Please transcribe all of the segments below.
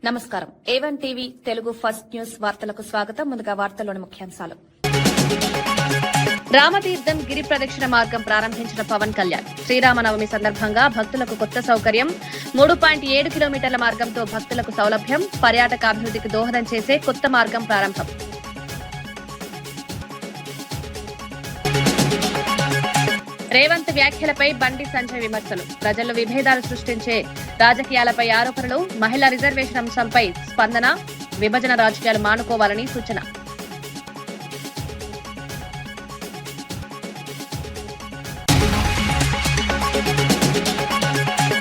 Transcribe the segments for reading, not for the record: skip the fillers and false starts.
నమస్కారం. A1 TV Telugu first news వార్తలకు స్వాగతం. ముందుగా వార్తల్లోని ముఖ్యాంశాలు. రామతీర్థం గిరి ప్రదక్షిణ మార్గం ప్రారంభించిన పవన్ కళ్యాణ్. శ్రీరామనవమి సందర్భంగా భక్తులకు కొత్త సౌకర్యం. 3.7 కిలోమీటర్ల మార్గంతో భక్తులకు సౌలభ్యం. పర్యాటకాభివృద్ధికి దోహదం చేసే కొత్త మార్గం ప్రారంభం. రేవంత్ వ్యాఖ్యలపై బండి సంజయ్ విమర్శలు. ప్రజల్లో విభేదాలు సృష్టించే రాజకీయాలపై ఆరోపణలు. మహిళా రిజర్వేషన్ అంశంపై స్పందన. విభజన రాజకీయాలు మానుకోవాలని సూచన.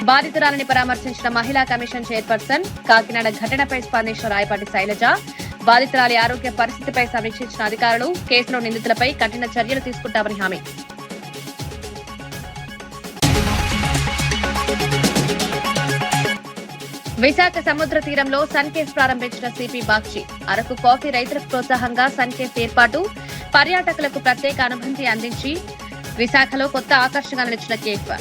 బాధితురాలని పరామర్శించిన మహిళా కమిషన్ చైర్పర్సన్. కాకినాడ ఘటనపై స్పందించిన రాయపాటి శైలజ. బాధితురాలి ఆరోగ్య పరిస్థితిపై సమీక్షించిన అధికారులు. కేసులో నిందితులపై కఠిన చర్యలు తీసుకుంటామని హామీ. విశాఖ సముద్ర తీరంలో సన్కేఫ్ ప్రారంభించిన సిపి బాక్షి. అరకు కాఫీ రైతులకు ప్రోత్సాహంగా సన్కేఫ్ ఏర్పాటు. పర్యాటకులకు ప్రత్యేక అనుభూతి అందించి విశాఖలో కొత్త ఆకర్షణగా నిలిచిన కేఫ్.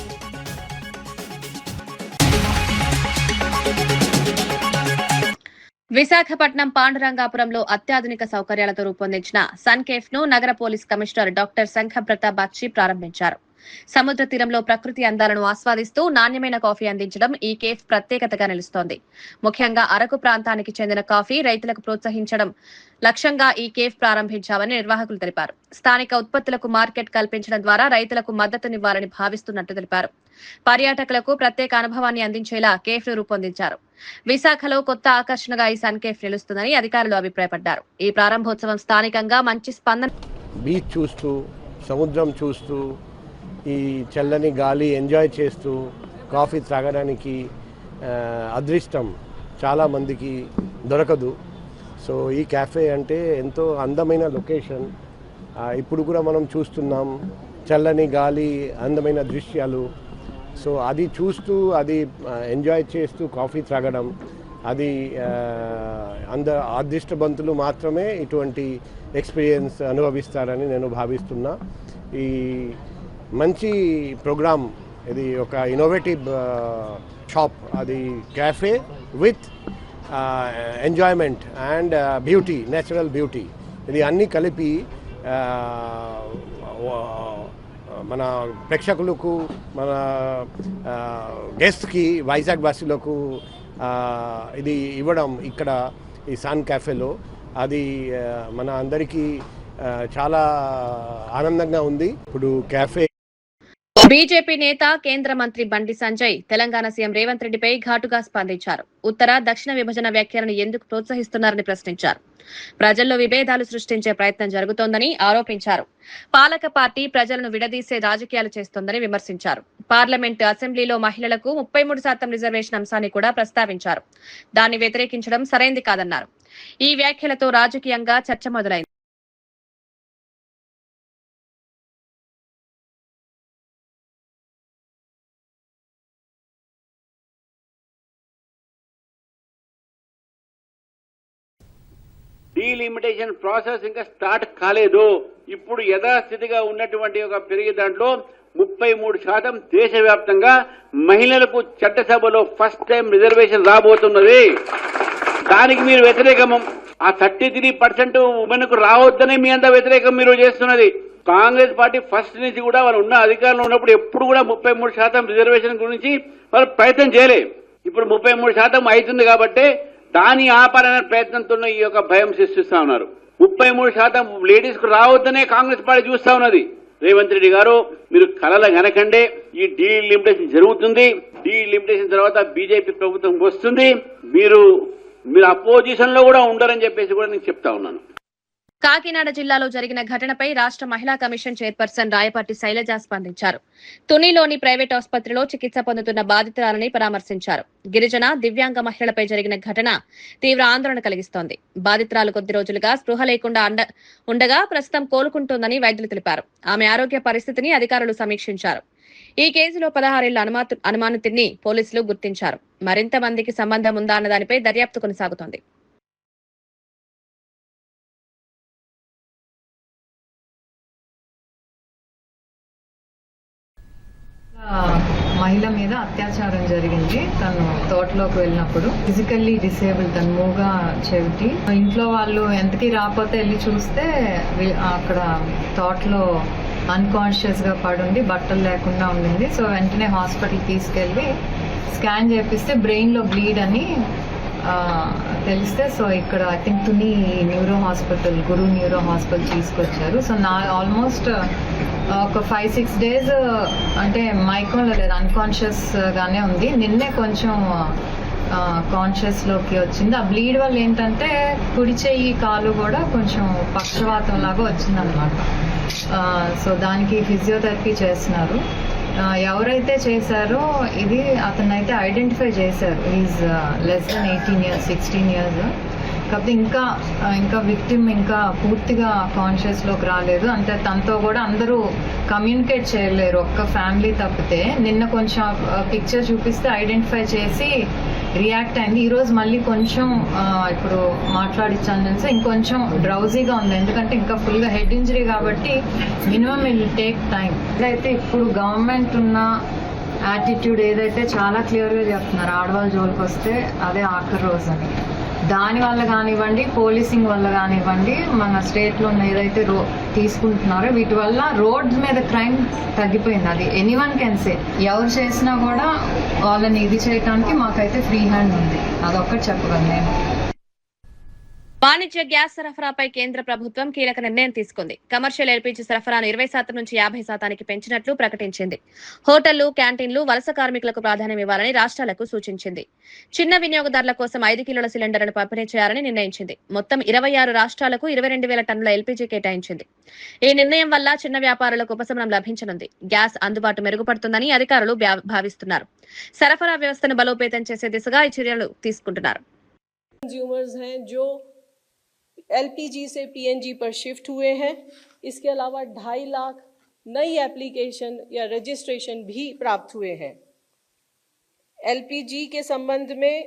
విశాఖపట్నం పాండురంగాపురంలో అత్యాధునిక సౌకర్యాలతో రూపొందించిన సన్కేఫ్ ను నగర పోలీస్ కమిషనర్ డాక్టర్ శంఖప్రతా బాక్షి ప్రారంభించారు. సముద్ర తీరంలో ప్రకృతి అందాలను ఆస్వాదిస్తూ నాణ్యమైన కాఫీ అందించడం ఈ కేఫ్ ప్రత్యేకతగా నిలుస్తోంది. ముఖ్యంగా అరకు ప్రాంతానికి చెందిన కాఫీ రైతులకు ప్రోత్సహించడం లక్ష్యంగా ఈ కేఫ్ ప్రారంభించామని నిర్వాహకులు తెలిపారు. స్థానిక ఉత్పత్తులకు మార్కెట్ కల్పించడం ద్వారా రైతులకు మద్దతునివ్వాలని భావిస్తున్నట్టు తెలిపారు. పర్యాటకులకు ప్రత్యేక అనుభవాన్ని అందించేలా కేఫ్ ను రూపొందించారు. విశాఖలో కొత్త ఆకర్షణగా ఈ సన్ కేఫ్ నిలుస్తుందని అధికారులు అభిప్రాయపడ్డారు. ఈ ప్రారంభోత్సవం స్థానికంగా మంచి స్పందన. బీచ్ చూస్తూ, సముద్రం చూస్తూ, ఈ చల్లని గాలి ఎంజాయ్ చేస్తూ కాఫీ త్రాగడానికి అదృష్టం చాలామందికి దొరకదు. సో ఈ క్యాఫే అంటే ఎంతో అందమైన లొకేషన్. ఇప్పుడు కూడా మనం చూస్తున్నాం చల్లని గాలి, అందమైన దృశ్యాలు. సో అది చూస్తూ, అది ఎంజాయ్ చేస్తూ కాఫీ త్రాగడం, అది అదృష్టవంతులు మాత్రమే ఇటువంటి ఎక్స్పీరియన్స్ అనుభవిస్తారని నేను భావిస్తున్నా. ఈ మంచి ప్రోగ్రామ్ ఇది, ఒక ఇన్నోవేటివ్ షాప్, అది cafe with enjoyment and beauty, natural beauty, ఇది అన్నీ కలిపి మన ప్రేక్షకులకు, మన గెస్ట్కి, వైజాగ్ వాసులకు ఇది ఇవ్వడం ఇక్కడ ఈ సన్ క్యాఫేలో, అది మన అందరికీ చాలా ఆనందంగా ఉంది. ఇప్పుడు క్యాఫే. బీజేపీ నేత, కేంద్ర మంత్రి బండి సంజయ్ తెలంగాణ సీఎం రేవంత్ రెడ్డిపై ఘాటుగా స్పందించారు. ఉత్తర దక్షిణ విభజన వ్యాఖ్యలను ఎందుకు ప్రోత్సహిస్తున్నారని ప్రశ్నించారు. ప్రజల్లో విభేదాలు సృష్టించే ప్రయత్నం జరుగుతోందని ఆరోపించారు. పాలక పార్టీ ప్రజలను విడదీసే రాజకీయాలు చేస్తోందని విమర్శించారు. పార్లమెంటు, అసెంబ్లీలో మహిళలకు 33% రిజర్వేషన్ అంశాన్ని కూడా ప్రస్తావించారు. దాన్ని వ్యతిరేకించడం సరైంది కాదన్నారు. ఈ వ్యాఖ్యలతో రాజకీయంగా చర్చ మొదలైంది. డీలిమిటేషన్ ప్రాసెస్ ఇంకా స్టార్ట్ కాలేదు. ఇప్పుడు యథాస్థితిగా ఉన్నటువంటి ఒక పెరిగే దాంట్లో 33% దేశవ్యాప్తంగా మహిళలకు చట్టసభలో ఫస్ట్ టైం రిజర్వేషన్ రాబోతున్నది. దానికి మీరు వ్యతిరేకం. ఆ 33% ఉమెన్ కు రావద్దని మీ అంతా వ్యతిరేకం మీరు చేస్తున్నది. కాంగ్రెస్ పార్టీ ఫస్ట్ నుంచి కూడా వాళ్ళు ఉన్న అధికారంలో ఉన్నప్పుడు ఎప్పుడు కూడా 33% రిజర్వేషన్ గురించి వాళ్ళు ప్రయత్నం చేయలేదు. ఇప్పుడు 33% అవుతుంది కాబట్టి దాని ఆపాలనే ప్రయత్నంతో ఈ యొక్క భయం సృష్టిస్తా ఉన్నారు. 33% లేడీస్ కు రావద్దనే కాంగ్రెస్ పార్టీ చూస్తా ఉన్నది. రేవంత్ రెడ్డి గారు, మీరు కలల గనకండే ఈ డీలిమిటేషన్ జరుగుతుంది. డీలిమిటేషన్ తర్వాత బీజేపీ ప్రభుత్వం వస్తుంది. మీరు అపోజిషన్ లో కూడా ఉండరని చెప్పేసి కూడా నేను చెప్తా ఉన్నాను. కాకినాడ జిల్లాలో జరిగిన ఘటనపై రాష్ట్ర మహిళా కమిషన్ చైర్పర్సన్ రాయపాటి శైలజ స్పందించారు. తునిలోని ప్రైవేట్ ఆసుపత్రిలో చికిత్స పొందుతున్న బాధితురాలని పరామర్శించారు. గిరిజన, దివ్యాంగ మహిళలపై జరిగిన ఘటన తీవ్ర ఆందోళన కలిగిస్తోంది. బాధితురాలు కొద్ది రోజులుగా స్పృహ లేకుండా ఉండగా ప్రస్తుతం కోలుకుంటోందని వైద్యులు తెలిపారు. ఆమె ఆరోగ్య పరిస్థితిని అధికారులు సమీక్షించారు. ఈ కేసులో 16 ఏళ్ల అనుమానితుడిని పోలీసులు గుర్తించారు. మరింత మందికి సంబంధం ఉందా అన్న దానిపై దర్యాప్తు కొనసాగుతోంది. మహిళ మీద అత్యాచారం జరిగింది. తను తోటలోకి వెళ్ళినప్పుడు ఫిజికల్లీ డిసేబుల్, తను మూగా చెవిటి. ఇంట్లో వాళ్ళు ఎంతకీ రాకపోతే వెళ్ళి చూస్తే అక్కడ తోటలో అన్కాన్షియస్ గా పడుండి బట్టలు లేకుండా ఉండింది. సో వెంటనే హాస్పిటల్ తీసుకెళ్లి స్కాన్ చేపిస్తే బ్రెయిన్ లో బ్లీడ్ అని తెలిస్తే, సో ఇక్కడ I think Tuni neuro hospital, Guru neuro hospital తీసుకొచ్చారు. సో నా ఆల్మోస్ట్ ఒక 5-6 days అంటే మైకంలో లేదు, అన్కాన్షియస్ గానే ఉంది. నిన్నే కొంచెం కాన్షియస్ లోకి వచ్చింది. ఆ బ్లీడ్ వల్ల ఏంటంటే కుడి చెయ్యి కాలు కూడా కొంచెం పక్షవాతం లాగా వచ్చిందనమాట. సో దానికి ఫిజియోథెరపీ చేస్తున్నారు. ఎవరైతే చేశారో ఇది అతనైతే ఐడెంటిఫై చేశారు. Is less than 18 years, 16 years. కాకపోతే ఇంకా విక్టిమ్ ఇంకా పూర్తిగా కాన్షియస్ లోకి రాలేదు. అంటే తనతో కూడా అందరూ కమ్యూనికేట్ చేయలేరు, ఒక్క ఫ్యామిలీ తప్పితే. నిన్న కొంచెం పిక్చర్ చూపిస్తే ఐడెంటిఫై చేసి రియాక్ట్ అయింది. ఈ రోజు మళ్ళీ కొంచెం ఇప్పుడు మాట్లాడించాను తెలుసు, ఇంకొంచెం డ్రౌజీగా ఉంది. ఎందుకంటే ఇంకా ఫుల్ గా హెడ్ ఇంజరీ కాబట్టి minimum it will take time. అయితే ఇప్పుడు గవర్నమెంట్ ఉన్న యాటిట్యూడ్ ఏదైతే చాలా క్లియర్ గా చెప్తున్నారు, ఆడవాళ్ళ జోలికి వస్తే అదే ఆఖరి రోజు అని. దాని వల్ల కానివ్వండి, పోలీసింగ్ వల్ల కానివ్వండి, మన స్టేట్ లో ఏదైతే తీసుకుంటున్నారో వీటి వల్ల రోడ్స్ మీద క్రైమ్ తగ్గిపోయింది. అది ఎనీవన్ కెన్ సే. ఎవరు చేసినా కూడా వాళ్ళని ఇది చేయడానికి మాకైతే ఫ్రీ హ్యాండ్ ఉంది, అదొక్కటి చెప్పగలను నేను. వాణిజ్య గ్యాస్ సరఫరాపై కేంద్ర ప్రభుత్వం కీలక నిర్ణయం తీసుకుంది. కమర్షియల్ ఎల్పీజీ సరఫరాను 20% నుంచి 50% పెంచినట్లు ప్రకటించింది. హోటళ్లు, క్యాంటీన్లు, వలస కార్మికులకు ప్రాధాన్యం ఇవ్వాలని రాష్ట్రాలకు సూచించింది. చిన్న వినియోగదారుల కోసం 5 కిలోల సిలిండర్లను పంపిణీ చేయాలని నిర్ణయించింది. మొత్తం 26 రాష్ట్రాలకు 22,000 టన్నుల ఎల్పీజీ కేటాయించింది. ఈ నిర్ణయం వల్ల చిన్న వ్యాపారులకు ఉపశమనం లభించనుంది. గ్యాస్ అందుబాటు మెరుగుపడుతుందని అధికారులు భావిస్తున్నారు. సరఫరా వ్యవస్థను బలోపేతం చేసే దిశగా ఈ చర్యలు తీసుకుంటున్నారు. LPG से PNG पर शिफ्ट हुए हैं। इसके अलावा 2.5 लाख नई एप्लीकेशन या रजिस्ट्रेशन भी प्राप्त हुए हैं। LPG के संबंध में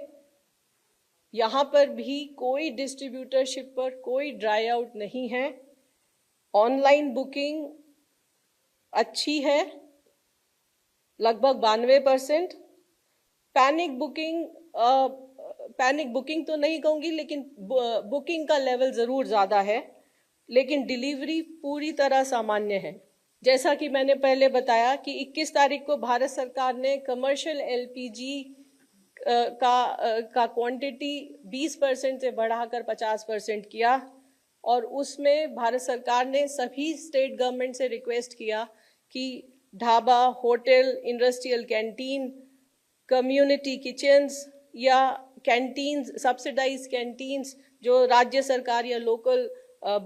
यहाँ पर भी कोई डिस्ट्रीब्यूटरशिप पर कोई ड्राई आउट नहीं है। ऑनलाइन बुकिंग अच्छी है, लगभग 92%। पैनिक बुकिंग तो नहीं कहूंगी, लेकिन बुकिंग का लेवल जरूर ज्यादा है, लेकिन डिलीवरी पूरी तरह सामान्य है। जैसा कि मैंने पहले बताया कि 21 तारीख को भारत सरकार ने कमर्शियल एलपीजी का क्वांटिटी 20% से बढ़ाकर 50% किया, और उसमें भारत सरकार ने सभी स्टेट गवर्नमेंट से रिक्वेस्ट किया कि dhaba, hotel, industrial canteen, community kitchens या कैंटीन्स, सब्सिडाइज कैंटीन्स जो राज्य सरकार या लोकल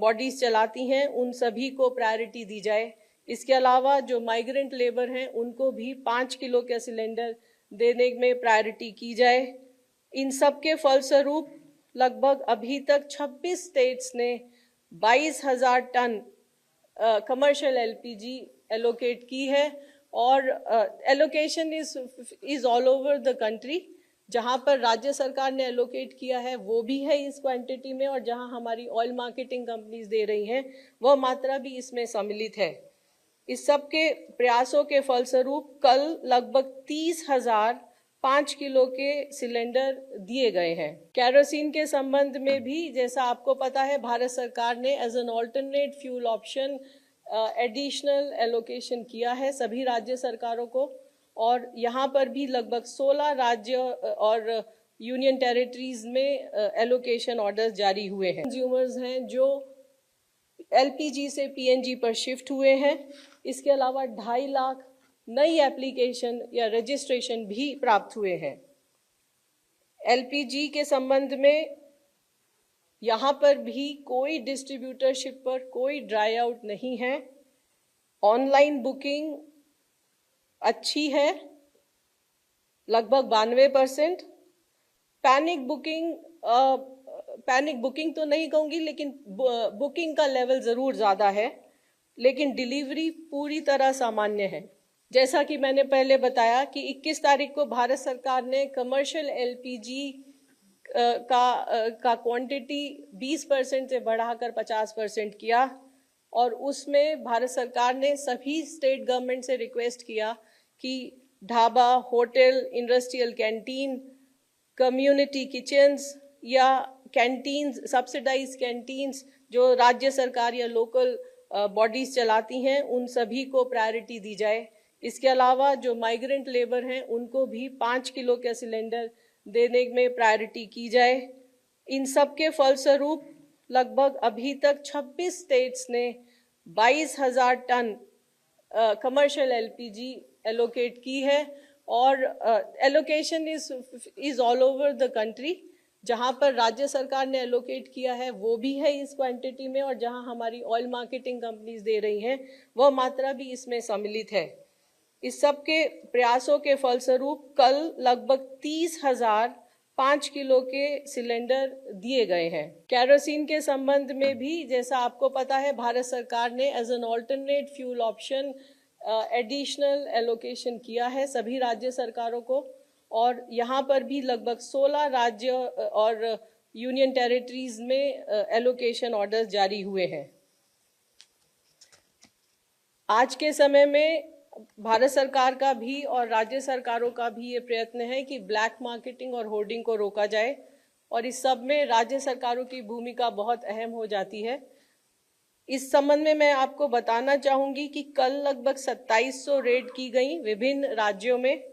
बॉडीज चलाती हैं, उन सभी को प्रायोरिटी दी जाए। इसके अलावा जो माइग्रेंट लेबर हैं उनको भी 5 किलो का सिलेंडर देने में प्रायोरिटी की जाए। इन सब के फलस्वरूप लगभग अभी तक 26 स्टेट्स ने 22,000 टन कमर्शियल एलपीजी एलोकेट की है, और allocation is all over the country. जहां पर राज्य सरकार ने एलोकेट किया है वो भी है इस क्वांटिटी में, और जहां हमारी ऑयल मार्केटिंग कंपनीज दे रही हैं वह मात्रा भी इसमें सम्मिलित है। इस सब के प्रयासों के फलस्वरूप कल लगभग 30,000 5 किलो के सिलेंडर दिए गए हैं। केरोसिन के संबंध में भी जैसा आपको पता है, भारत सरकार ने as an alternate fuel option additional allocation किया है सभी राज्य सरकारों को, और यहाँ पर भी लगभग 16 राज्य और यूनियन टेरिटरीज में एलोकेशन ऑर्डर्स जारी हुए हैं। कंज्यूमर्स हैं जो एलपीजी से पीएनजी पर शिफ्ट हुए हैं। इसके अलावा 2.5 लाख नई एप्लीकेशन या रजिस्ट्रेशन भी प्राप्त हुए हैं। एलपीजी के संबंध में यहाँ पर भी कोई डिस्ट्रीब्यूटरशिप पर कोई ड्राई आउट नहीं है। ऑनलाइन बुकिंग अच्छी है, लगभग 92%। पैनिक बुकिंग तो नहीं कहूंगी, लेकिन बुकिंग का लेवल जरूर ज्यादा है, लेकिन डिलीवरी पूरी तरह सामान्य है। जैसा कि मैंने पहले बताया कि 21 तारीख को भारत सरकार ने कमर्शियल एलपीजी का क्वांटिटी 20% से बढ़ाकर 50% किया, और उसमें भारत सरकार ने सभी स्टेट गवर्नमेंट से रिक्वेस्ट किया कि dhaba, hotel, industrial canteen, community kitchens या कैंटीन्स, सब्सिडाइज कैंटीन्स जो राज्य सरकार या लोकल बॉडीज चलाती हैं, उन सभी को प्रायोरिटी दी जाए। इसके अलावा जो माइग्रेंट लेबर हैं उनको भी 5 किलो का सिलेंडर देने में प्रायोरिटी की जाए। इन सब के फलस्वरूप लगभग अभी तक 26 स्टेट्स ने 22,000 टन कमर्शियल एलपीजी एलोकेट की है और allocation is all over the country. जहां पर राज्य सरकार ने एलोकेट किया है वो भी है इस क्वांटिटी में, और जहां हमारी ऑयल मार्केटिंग कंपनीज दे रही हैं वह मात्रा भी इसमें सम्मिलित है। इस सब के प्रयासों के फलस्वरूप कल लगभग 30,000 5 किलो के सिलेंडर दिए गए हैं। केरोसिन के संबंध में भी जैसा आपको पता है, भारत सरकार ने as an alternate fuel option additional allocation किया है सभी राज्य सरकारों को, और यहाँ पर भी लगभग 16 राज्य और यूनियन टेरिटरीज में एलोकेशन ऑर्डर्स जारी हुए हैं। आज के समय में भारत सरकार का भी और राज्य सरकारों का भी ये प्रयत्न है कि ब्लैक मार्केटिंग और होर्डिंग को रोका जाए, और इस सब में राज्य सरकारों की भूमिका बहुत अहम हो जाती है। इस संबंध में मैं आपको बताना चाहूंगी कि कल लगभग 2700 रेड की गई विभिन्न राज्यों में,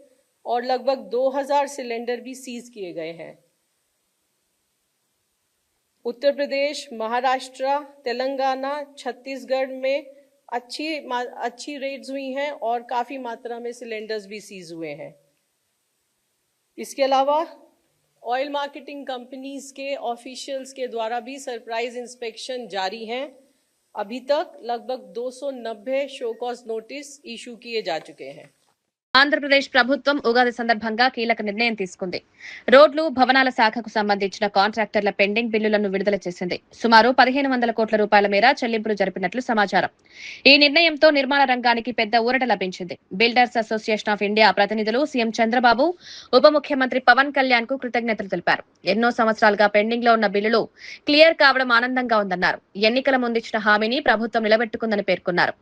और लगभग 2000 सिलेंडर भी सीज किए गए हैं। उत्तर प्रदेश, महाराष्ट्र, तेलंगाना, छत्तीसगढ़ में अच्छी रेड्स हुई हैं और काफी मात्रा में सिलेंडर्स भी सीज हुए हैं। इसके अलावा ऑयल मार्केटिंग कंपनीज के ऑफिशियल्स के द्वारा भी सरप्राइज इंस्पेक्शन जारी हैं। अभी तक लगभग 290 शो कॉज नोटिस इशू किए जा चुके हैं। ఆంధ్రప్రదేశ్ ప్రభుత్వం ఉగాది సందర్భంగా కీలక నిర్ణయం తీసుకుంది. రోడ్లు, భవనాల శాఖకు సంబంధించిన కాంట్రాక్టర్ల పెండింగ్ బిల్లులను విడుదల చేసింది. సుమారు 1,500 కోట్ల రూపాయల మేర చెల్లింపులు జరిపినట్లు సమాచారం. ఈ నిర్ణయంతో నిర్మాణ రంగానికి పెద్ద ఊరట లభించింది. బిల్డర్స్ అసోసియేషన్ ఆఫ్ ఇండియా ప్రతినిధులు సీఎం చంద్రబాబు, ఉప ముఖ్యమంత్రి పవన్ కళ్యాణ్ కు కృతజ్ఞతలు తెలిపారు. ఎన్నో సంవత్సరాలుగా పెండింగ్ లో ఉన్న బిల్లులు క్లియర్ కావడం ఆనందంగా ఉందన్నారు. ఎన్నికల ముందిచ్చిన హామీని ప్రభుత్వం నిలబెట్టుకుందని పేర్కొన్నారు.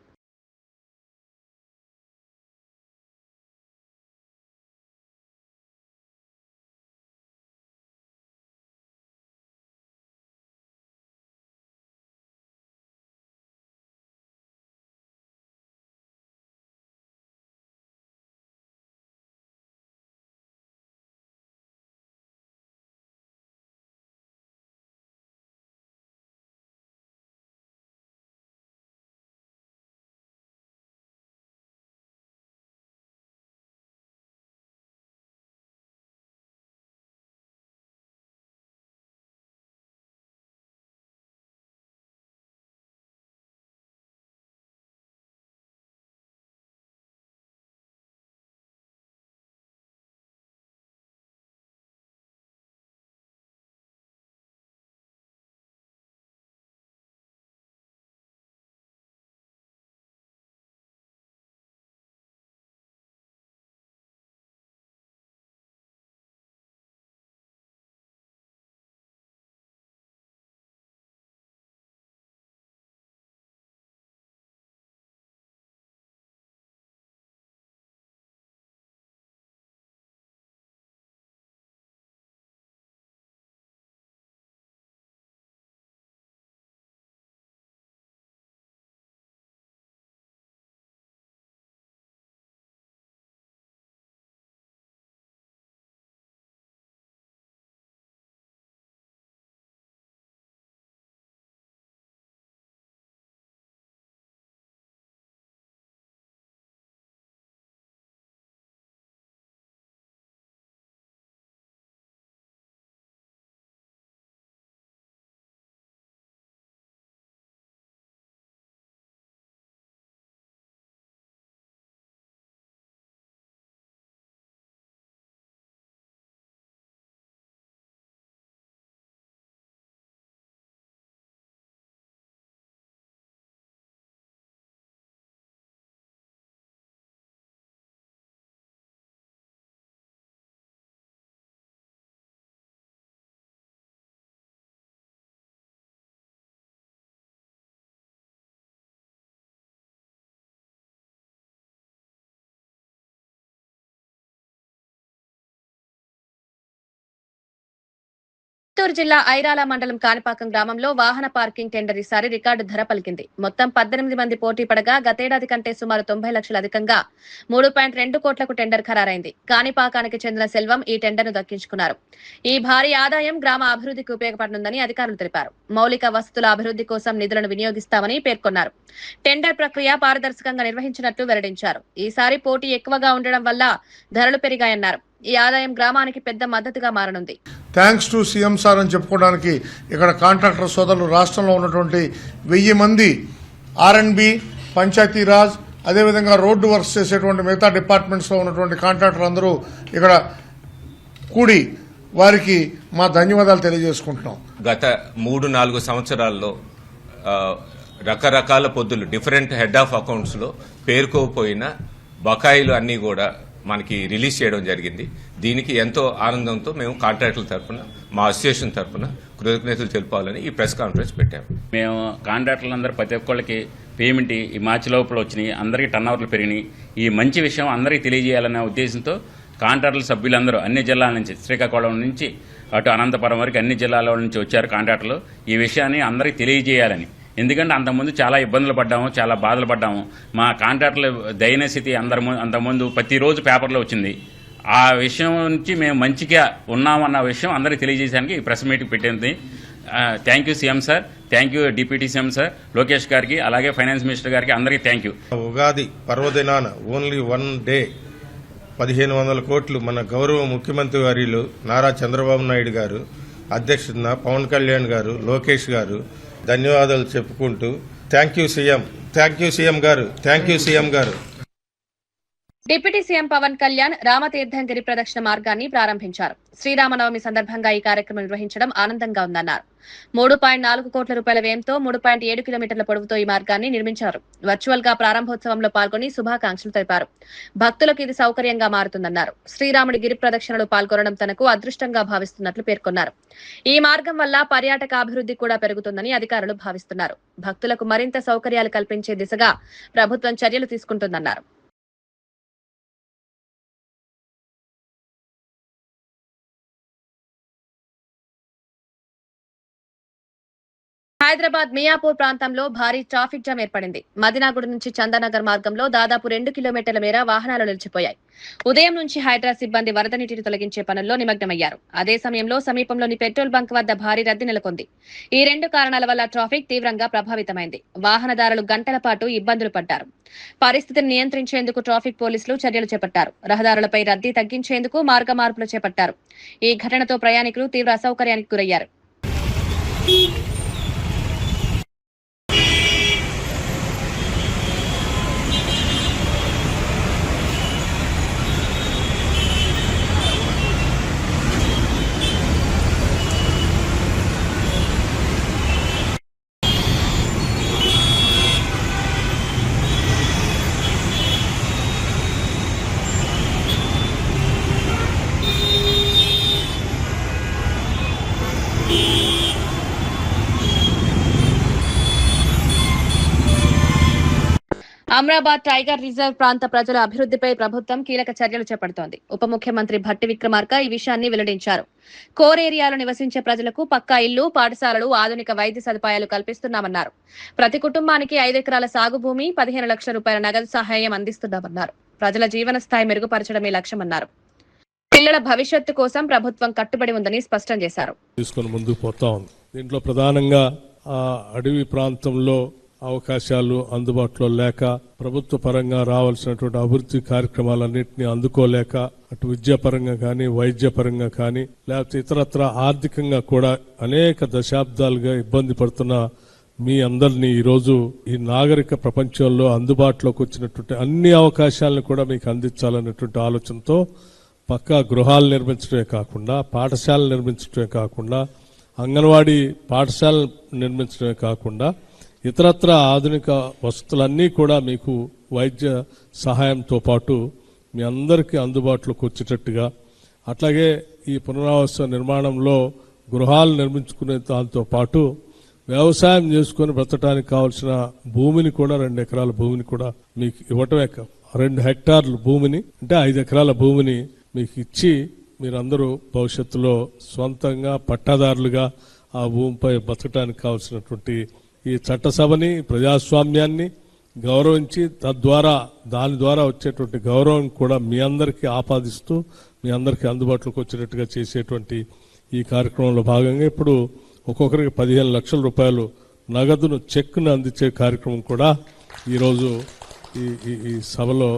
చిత్తూరు జిల్లా ఐరాల మండలం కాణిపాకం గ్రామంలో వాహన పార్కింగ్ టెండర్ ఈసారి రికార్డు ధర పలికింది. మొత్తం 18 మంది పోటీ పడగా గతేడాది కంటే సుమారు 90 లక్షలు అధికంగా 3.2 కోట్లకు టెండర్ ఖరారైంది. కాణిపాకానికి చెందిన సెల్వం ఈ టెండర్ను దక్కించుకున్నారు. ఈ భారీ ఆదాయం గ్రామ అభివృద్ధికి ఉపయోగపడనుందని అధికారులు తెలిపారు. మౌలిక వసతుల అభివృద్ధి కోసం నిధులను వినియోగిస్తామని పేర్కొన్నారు. టెండర్ ప్రక్రియ పారదర్శకంగా నిర్వహించినట్లు వెల్లడించారు. ఈసారి పోటీ ఎక్కువగా ఉండడం వల్ల ధరలు పెరిగాయన్నారు. ఈ ఆదాయం గ్రామానికి పెద్ద మద్దతుగా మారనుంది. థ్యాంక్స్ టు సీఎం సార్ అని చెప్పుకోవడానికి ఇక్కడ కాంట్రాక్టర్ సోదరులు రాష్ట్రంలో ఉన్నటువంటి 1000 మంది R&B, పంచాయతీరాజ్, అదేవిధంగా రోడ్డు వర్క్స్ చేసేటువంటి మిగతా డిపార్ట్మెంట్స్లో ఉన్నటువంటి కాంట్రాక్టర్ అందరూ ఇక్కడ కూడి వారికి మా ధన్యవాదాలు తెలియజేసుకుంటున్నాం. గత 3-4 సంవత్సరాల్లో రకరకాల పొద్దులు డిఫరెంట్ హెడ్ ఆఫ్ అకౌంట్స్లో పేరుకోపోయిన బకాయిలు అన్నీ కూడా మనకి రిలీజ్ చేయడం జరిగింది. దీనికి ఎంతో ఆనందంతో మేము కాంట్రాక్టుల తరఫున మా అసోసియేషన్ తరఫున కృతజ్ఞతలు తెలుపాలని ఈ ప్రెస్ కాన్ఫరెన్స్ పెట్టాము. మేము కాంట్రాక్టర్లందరూ ప్రతి ఒక్కళ్ళకి పేమెంట్ ఈ మార్చి లోపల వచ్చినాయి, అందరికీ టర్న్ ఓవర్లు పెరిగినాయి. ఈ మంచి విషయం అందరికీ తెలియజేయాలనే ఉద్దేశంతో కాంట్రాక్టుల సభ్యులందరూ అన్ని జిల్లాల నుంచి, శ్రీకాకుళం నుంచి అటు అనంతపురం వరకు అన్ని జిల్లాల నుంచి వచ్చారు కాంట్రాక్టులు. ఈ విషయాన్ని అందరికీ తెలియజేయాలని. ఎందుకంటే అంతకుముందు చాలా ఇబ్బందులు పడ్డాము, చాలా బాధలు పడ్డాము. మా కాంట్రాక్టుల దయనీయ స్థితి అంతకుముందు ప్రతిరోజు పేపర్లో వచ్చింది. ఆ విషయం నుంచి మేము మంచిగా ఉన్నామన్న విషయం అందరికీ తెలియజేయడానికి ఈ ప్రెస్ మీట్ పెట్టింది. Thank you CM sir, thank you deputy CM sir Lokesh గారికి, అలాగే ఫైనాన్స్ మినిస్టర్ గారికి అందరికీ థ్యాంక్ యూ. ఉగాది పర్వదినాన ఓన్లీ 1 డే 1500 కోట్లు మన గౌరవ ముఖ్యమంత్రి వర్యులు నారా చంద్రబాబు నాయుడు గారు అధ్యక్షతన పవన్ కళ్యాణ్ గారు, లోకేష్ గారు ధన్యవాదాలు చెప్పుకుంటూ థ్యాంక్ యూ సీఎం గారు, థ్యాంక్ యూ సీఎం గారు. డిప్యూటీ సీఎం పవన్ కళ్యాణ్ రామతీర్థం గిరి ప్రదక్షిణ మార్గాన్ని ప్రారంభించారు. శ్రీరామనవమి సందర్భంగా ఈ కార్యక్రమం నిర్వహించడం ఆనందంగా ఉందన్నారు. 3.4 కోట్ల రూపాయల వ్యయంతో 3.7 కిలోమీటర్ల పొడవుతో ఈ మార్గాన్ని నిర్మించారు. వర్చువల్ గా ప్రారంభోత్సవంలో పాల్గొని శుభాకాంక్షలు తెలిపారు. భక్తులకు ఇది సౌకర్యంగా మారుతుందన్నారు. శ్రీరాముడి గిరి ప్రదక్షిణలో పాల్గొనడం తనకు అదృష్టంగా భావిస్తున్నట్లు పేర్కొన్నారు. ఈ మార్గం వల్ల పర్యాటక అభివృద్ధి కూడా పెరుగుతుందని అధికారులు భావిస్తున్నారు. భక్తులకు మరింత సౌకర్యాలు కల్పించే దిశగా ప్రభుత్వం చర్యలు తీసుకుంటుందన్నారు. హైదరాబాద్ మియాపూర్ ప్రాంతంలో భారీ ట్రాఫిక్ జామ్ ఏర్పడింది. మదినాగుడి నుంచి చందానగర్ మార్గంలో దాదాపు 2 కిలోమీటర్ల మేర వాహనాలు నిలిచిపోయాయి. ఉదయం నుంచి హైడ్రా సిబ్బంది వరద నీటిని తొలగించే పనుల్లో నిమగ్నమయ్యారు. అదే సమయంలో సమీపంలోని పెట్రోల్ బంక్ వద్ద భారీ రద్దీ నెలకొంది. ఈ 2 కారణాల వల్ల ట్రాఫిక్ తీవ్రంగా ప్రభావితమైంది. వాహనదారులు గంటల పాటు ఇబ్బందులు పడ్డారు. పరిస్థితిని నియంత్రించేందుకు ట్రాఫిక్ పోలీసులు చర్యలు చేపట్టారు. రహదారులపై రద్దీ తగ్గించేందుకు మార్గ మార్పులు చేపట్టారు. ఈ ఘటనతో ప్రయాణికులు తీవ్ర అసౌకర్యానికి గురయ్యారు. అమ్రాబాద్ టైగర్ రిజర్వ్ ప్రాంత ప్రజల అభివృద్ధిపై ప్రభుత్వం కీలక చర్యలు చేపడుతోంది. ఉప ముఖ్యమంత్రి భట్టి విక్రమార్క ఈ విషయాన్ని వెల్లడించారు. కోర్ ఏరియాలో నివసించే ప్రజలకు పక్కా ఇల్లు, పాఠశాలలు, ఆధునిక వైద్య సదుపాయాలు కల్పిస్తున్నామన్నారు. ప్రతి కుటుంబానికి 5 ఎకరాల సాగు భూమి, 15 లక్షల రూపాయల నగదు సహాయం అందిస్తున్నామన్నారు. ప్రజల జీవన స్థాయి మెరుగుపరచడమే లక్ష్యమన్నారు. పిల్లల భవిష్యత్తు కోసం ప్రభుత్వం కట్టుబడి ఉందని స్పష్టం చేశారు. తీసుకొని ముందుకు పోతా ఉంది. దీంట్లో ప్రధానంగా అడవి ప్రాంతంలో అవకాశాలు అందుబాటులో లేక, ప్రభుత్వ పరంగా రావాల్సినటువంటి అభివృద్ధి కార్యక్రమాలన్నింటినీ అందుకోలేక, అటు విద్యాపరంగా కానీ, వైద్యపరంగా కానీ, లేకపోతే ఇతరత్ర ఆర్థికంగా కూడా అనేక దశాబ్దాలుగా ఇబ్బంది పడుతున్న మీ అందరినీ ఈరోజు ఈ నాగరిక ప్రపంచంలో అందుబాటులోకి వచ్చినటువంటి అన్ని అవకాశాలను కూడా మీకు అందించాలనేటువంటి ఆలోచనతో పక్కా గృహాలు నిర్మించడమే కాకుండా, పాఠశాలలు నిర్మించడమే కాకుండా, అంగన్వాడీ పాఠశాలలు నిర్మించడమే కాకుండా ఇతరత్ర ఆధునిక వసతులన్నీ కూడా మీకు వైద్య సహాయంతో పాటు మీ అందరికీ అందుబాటులోకి వచ్చేటట్టుగా, అట్లాగే ఈ పునరావాస నిర్మాణంలో గృహాలు నిర్మించుకునే దాంతో పాటు వ్యవసాయం చేసుకుని బ్రతకడానికి కావాల్సిన భూమిని కూడా 2 ఎకరాల భూమిని కూడా మీకు ఇవ్వటమే, 2 హెక్టార్ల భూమిని అంటే 5 ఎకరాల భూమిని మీకు ఇచ్చి మీరందరూ భవిష్యత్తులో స్వంతంగా పట్టాదారులుగా ఆ భూమిపై బతకడానికి కావాల్సినటువంటి ఈ చట్టసభని, ప్రజాస్వామ్యాన్ని గౌరవించి తద్వారా దాని ద్వారా వచ్చేటువంటి గౌరవం కూడా మీ అందరికీ ఆపాదిస్తూ మీ అందరికీ అందుబాటులోకి వచ్చేటట్టుగా చేసేటువంటి ఈ కార్యక్రమంలో భాగంగా ఇప్పుడు ఒక్కొక్కరికి 15 లక్షల రూపాయలు నగదును చెక్కును అందించే కార్యక్రమం కూడా ఈరోజు ఈ సభలో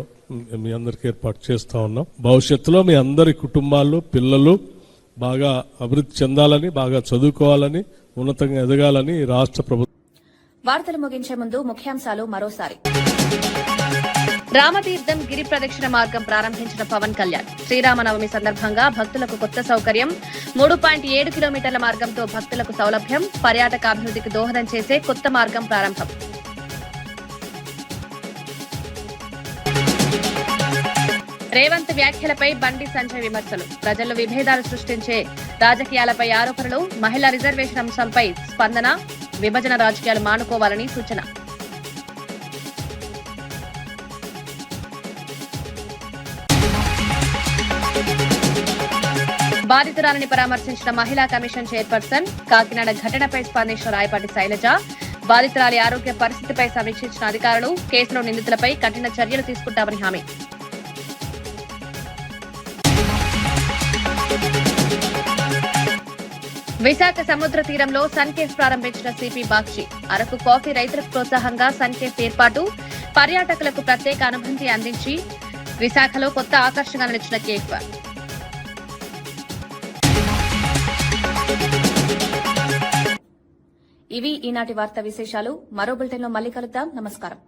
మీ అందరికీ ఏర్పాటు చేస్తా ఉన్నాం. భవిష్యత్తులో మీ అందరి కుటుంబాలు, పిల్లలు బాగా అభివృద్ధి చెందాలని, బాగా చదువుకోవాలని, ఉన్నతంగా ఎదగాలని రాష్ట్ర ప్రభుత్వం. వార్తలు ముగించే ముందు ముఖ్యాంశాలు మరోసారి. రామతీర్థం గిరి ప్రదక్షిణ మార్గం ప్రారంభించిన పవన్ కళ్యాణ్. శ్రీరామనవమి సందర్భంగా భక్తులకు కొత్త సౌకర్యం. 3.7 కిలోమీటర్ల మార్గంతో భక్తులకు సౌలభ్యం. పర్యాటక అభివృద్ధికి దోహదం చేసే కొత్త మార్గం ప్రారంభం. రేవంత్ వ్యాఖ్యలపై బండి సంజయ్ విమర్శలు. ప్రజల్లో విభేదాలు సృష్టించే రాజకీయాలపై ఆరోపణలు. మహిళా రిజర్వేషన్ అంశంపై స్పందన. విభజన రాజకీయాలు మానుకోవాలని సూచన. బాధితురాలిని పరామర్శించిన మహిళా కమిషన్ చైర్పర్సన్. కాకినాడ ఘటనపై స్పందించిన రాయపాటి శైలజ. బాధితురాలి ఆరోగ్య పరిస్థితిపై సమీక్షించిన అధికారులు. కేసులో నిందితులపై కఠిన చర్యలు తీసుకుంటామని హామీ. విశాఖ సముద్ర తీరంలో సన్కేఫ్ ప్రారంభించిన సిపి బాక్షి. అరకు కాఫీ రైతులకు ప్రోత్సాహంగా సన్కేఫ్ ఏర్పాటు. పర్యాటకులకు ప్రత్యేక అనుభూతి అందించి విశాఖలో కొత్త ఆకర్షణగా నిలిచిన కేఫ్. ఇవి ఈనాటి వార్తా విశేషాలు. మరో బులెటిన్లో మళ్ళీ కలుద్దాం. నమస్కారం.